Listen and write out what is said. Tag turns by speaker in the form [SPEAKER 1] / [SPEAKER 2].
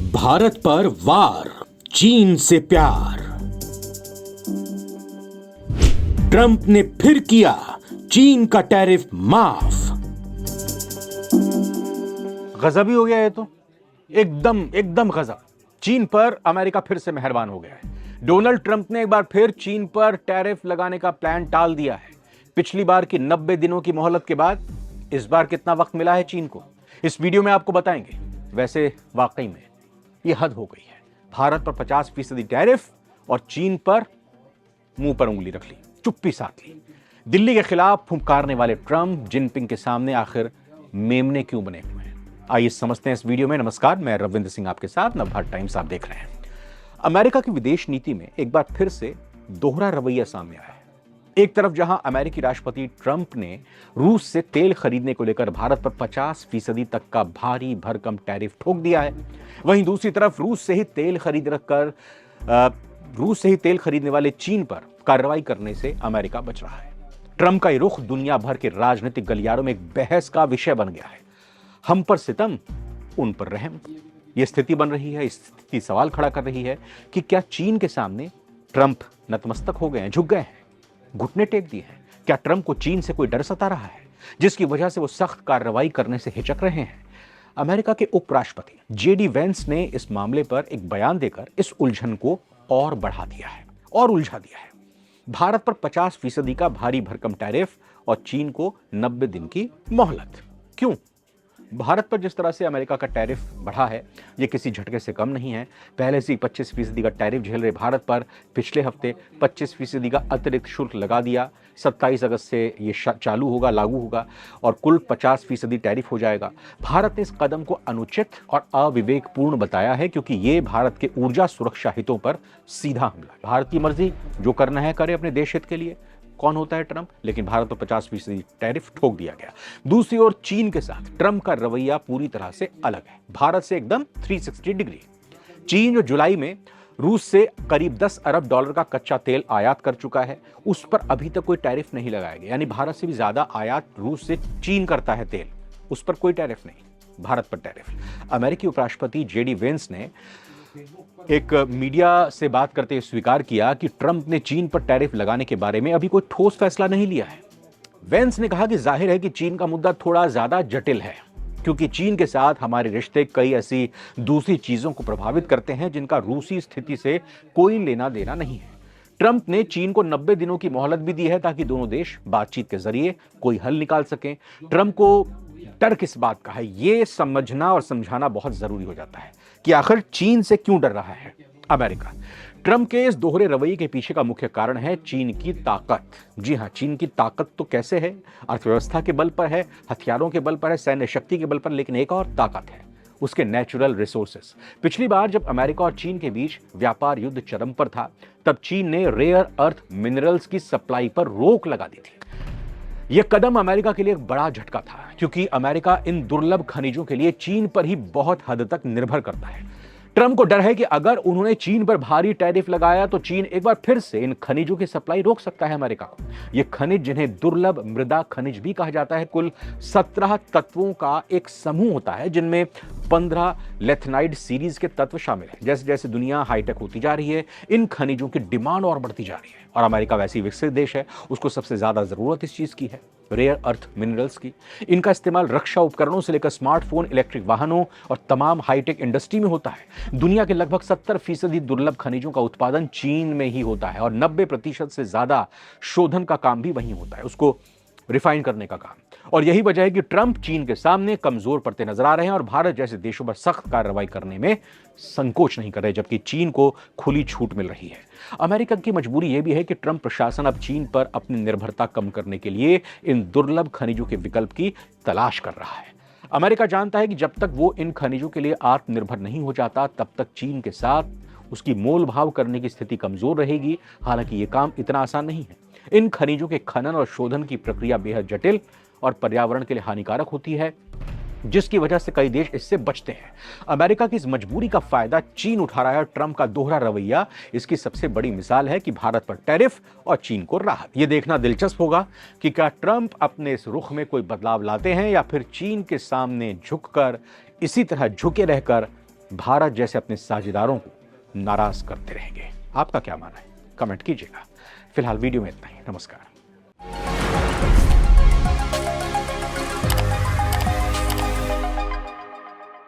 [SPEAKER 1] भारत पर वार, चीन से प्यार। ट्रंप ने फिर किया चीन का टैरिफ माफ।
[SPEAKER 2] गजब ही हो गया है तो एकदम गजब। चीन पर अमेरिका फिर से मेहरबान हो गया है। डोनाल्ड ट्रंप ने एक बार फिर चीन पर टैरिफ लगाने का प्लान टाल दिया है। पिछली बार की 90 दिनों की मोहलत के बाद इस बार कितना वक्त मिला है चीन को, इस वीडियो में आपको बताएंगे। वैसे वाकई में यह हद हो गई है। भारत पर 50% टैरिफ और चीन पर मुंह पर उंगली रख ली, चुप्पी साध ली। दिल्ली के खिलाफ फुंकारने वाले ट्रंप जिनपिंग के सामने आखिर मेमने क्यों बने हुए हैं, आइए समझते हैं इस वीडियो में। नमस्कार, मैं रविंद्र सिंह आपके साथ, नवभारत टाइम्स आप देख रहे हैं। अमेरिका की विदेश नीति में एक बार फिर से दोहरा रवैया सामने आया है। एक तरफ जहां अमेरिकी राष्ट्रपति ट्रंप ने रूस से तेल खरीदने को लेकर भारत पर 50% तक का भारी भरकम टैरिफ ठोक दिया है, वहीं दूसरी तरफ रूस से ही तेल खरीदने वाले चीन पर कार्रवाई करने से अमेरिका बच रहा है। ट्रंप का ये रुख दुनिया भर के राजनीतिक गलियारों में एक बहस का विषय बन गया है। हम पर सितम, उन पर रहम। यह स्थिति बन रही है, इस स्थिति सवाल खड़ा कर रही है कि क्या चीन के सामने ट्रंप नतमस्तक हो गए हैं, झुक गए हैं, घुटने टेक दिए हैं? क्या ट्रंप को चीन से कोई डर सता रहा है जिसकी वजह से वो सख्त कार्रवाई करने से हिचक रहे हैं? अमेरिका के उपराष्ट्रपति जेडी वेंस ने इस मामले पर एक बयान देकर इस उलझन को और बढ़ा दिया है और उलझा दिया है। भारत पर 50% का भारी भरकम टैरिफ और चीन को 90 दिन की मोहलत। क्यों? भारत पर जिस तरह से अमेरिका का टैरिफ बढ़ा है, ये किसी झटके से कम नहीं है। पहले से 25% का टैरिफ झेल रहे भारत पर पिछले हफ्ते 25% का अतिरिक्त शुल्क लगा दिया। 27 अगस्त से ये चालू होगा, लागू होगा और कुल 50% टैरिफ हो जाएगा। भारत ने इस कदम को अनुचित और अविवेकपूर्ण बताया है क्योंकि ये भारत के ऊर्जा सुरक्षा हितों पर सीधा हमला है। भारत की मर्जी, जो करना है करे अपने देश हित के लिए। कौन होता है ट्रंप? लेकिन भारत पर 50% टैरिफ ठोक दिया गया। दूसरी ओर चीन के साथ ट्रंप का रवैया पूरी तरह से अलग है, भारत से एकदम 360 डिग्री। चीन जो जुलाई में रूस से करीब $10 अरब का कच्चा तेल आयात कर चुका है, उस पर अभी तक कोई टैरिफ नहीं लगाया गया। यानी भारत से भी ज्यादा आयात रूस से चीन करता है तेल, उस पर कोई टैरिफ नहीं, भारत पर टैरिफ। अमेरिकी उपराष्ट्रपति जेडी वेंस ने एक मीडिया से बात करते हुए स्वीकार किया कि ट्रंप ने चीन पर टैरिफ लगाने के बारे में अभी कोई ठोस फैसला नहीं लिया है। वेंस ने कहा कि जाहिर है कि चीन का मुद्दा थोड़ा ज्यादा जटिल है क्योंकि चीन के साथ हमारे रिश्ते कई ऐसी दूसरी चीजों को प्रभावित करते हैं जिनका रूसी स्थिति से कोई लेना देना नहीं है। ट्रंप ने चीन को 90 दिनों की मोहलत भी दी है ताकि दोनों देश बातचीत के जरिए कोई हल निकाल सकें। ट्रंप को डर किस बात का है, ये समझना और समझाना बहुत जरूरी हो जाता है कि आखिर चीन से क्यों डर रहा है अमेरिका। ट्रंप के इस दोहरे रवैये के पीछे का मुख्य कारण है चीन की ताकत। जी हां, चीन की ताकत तो कैसे है? अर्थव्यवस्था के बल पर है, हथियारों के बल पर है, सैन्य शक्ति के बल पर, लेकिन एक और ताकत है उसके नेचुरल रिसोर्सेस। पिछली बार जब अमेरिका और चीन के बीच व्यापार युद्ध चरम पर था, तब चीन ने रेयर अर्थ मिनरल्स की सप्लाई पर रोक लगा दी थी। यह कदम अमेरिका के लिए एक बड़ा झटका था क्योंकि अमेरिका इन दुर्लभ खनिजों के लिए चीन पर ही बहुत हद तक निर्भर करता है। ट्रंप को डर है कि अगर उन्होंने चीन पर भारी टैरिफ लगाया तो चीन एक बार फिर से इन खनिजों की सप्लाई रोक सकता है अमेरिका को। ये खनिज, जिन्हें दुर्लभ मृदा खनिज भी कहा जाता है, कुल 17 तत्वों का एक समूह होता है जिनमें 15 लेथनाइड सीरीज के तत्व शामिल हैं। जैसे जैसे दुनिया हाईटेक होती जा रही है, इन खनिजों की डिमांड और बढ़ती जा रही है और अमेरिका वैसे ही विकसित देश है, उसको सबसे ज्यादा जरूरत इस चीज की है, रेयर अर्थ मिनरल्स की। इनका इस्तेमाल रक्षा उपकरणों से लेकर स्मार्टफोन, इलेक्ट्रिक वाहनों और तमाम हाईटेक इंडस्ट्री में होता है। दुनिया के लगभग 70% दुर्लभ खनिजों का उत्पादन चीन में ही होता है और 90% से ज्यादा शोधन का काम भी वहीं होता है, उसको रिफाइन करने का काम। और यही वजह है कि ट्रंप चीन के सामने कमजोर पड़ते नजर आ रहे हैं और भारत जैसे देशों पर सख्त कार्रवाई करने में संकोच नहीं कर रहे, जबकि चीन को खुली छूट मिल रही है। अमेरिका की मजबूरी यह भी है कि ट्रंप प्रशासन अब चीन पर अपनी निर्भरता कम करने के लिए इन दुर्लभ खनिजों के विकल्प की तलाश कर रहा है। अमेरिका जानता है कि जब तक वो इन खनिजों के लिए आत्मनिर्भर नहीं हो जाता, तब तक चीन के साथ उसकी मोल भाव करने की स्थिति कमजोर रहेगी। हालांकि ये काम इतना आसान नहीं है। इन खनिजों के खनन और शोधन की प्रक्रिया बेहद जटिल और पर्यावरण के लिए हानिकारक होती है, जिसकी वजह से कई देश इससे बचते हैं। अमेरिका की इस मजबूरी का फायदा चीन उठा रहा है और ट्रंप का दोहरा रवैया इसकी सबसे बड़ी मिसाल है कि भारत पर टैरिफ और चीन को राहत। यह देखना दिलचस्प होगा कि क्या ट्रंप अपने इस रुख में कोई बदलाव लाते हैं या फिर चीन के सामने झुककर, इसी तरह झुके रहकर भारत जैसे अपने साझेदारों को नाराज करते रहेंगे। आपका क्या मानना है? कमेंट कीजिएगा। फिलहाल वीडियो में इतना ही। नमस्कार।